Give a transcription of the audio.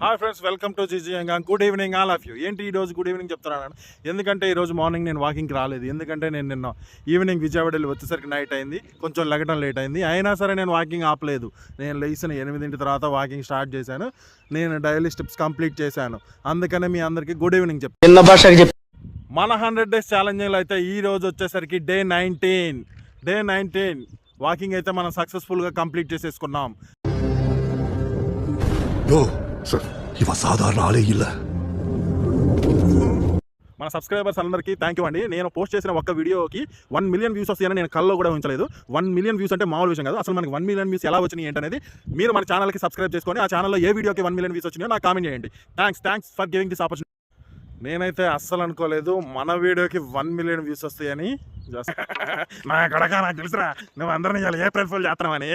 Hi friends, welcome to GG యంగాంగ్. Good evening all of you. ఏంటి ఈరోజు good evening చెప్తున్నాను? ఎందుకంటే ఈరోజు మార్నింగ్ నేను వాకింగ్కి రాలేదు. ఎందుకంటే నేను నిన్న ఈవినింగ్ విజయవాడ వెళ్ళి వచ్చేసరికి నైట్ అయింది, కొంచెం లెగటం లేట్ అయింది. అయినా సరే నేను వాకింగ్ ఆపలేదు. నేను లేచిన 8 తర్వాత వాకింగ్ స్టార్ట్ చేశాను. నేను డైలీ స్టెప్స్ కంప్లీట్ చేశాను. అందుకనే మీ అందరికీ గుడ్ ఈవినింగ్ చెప్తాను. మన 100 days ఛాలెంజింగ్లో అయితే ఈ రోజు వచ్చేసరికి డే 19 వాకింగ్ అయితే మనం సక్సెస్ఫుల్గా కంప్లీట్ చేసేసుకున్నాం. సార్ ఇవ సాధారణ ఆలే ಇಲ್ಲ. మన సబ్స్క్రైబర్స్ అందరికీ థ్యాంక్ యూ అండి. నేను పోస్ట్ చేసిన ఒక్క వీడియోకి 1 million వ్యూస్ వస్తాయని నేను కల్లో కూడా ఉంచలేదు. 1 million వ్యూస్ అంటే మామూలు విషయం కాదు. అసలు మనకి 1 million వ్యూస్ ఎలా వచ్చినాయి ఏంటనేది మీరు మన ఛానల్కి సబ్స్క్రైబ్ చేసుకొని ఆ ఛానల్లో ఏ వీడియోకి 1 million వ్యూస్ వచ్చినాయో నాకు కామెంట్ చేయండి. Thanks for giving this opportunity. నేనైతే అస్సలు అనుకోలేదు మన వీడియోకి 1 million వ్యూస్ వస్తాయని. నా కడక నాకు తెలుసురా, నువ్వు అందరినీ ఏప్రిల్ ఫుల్ చేస్తున్నావని.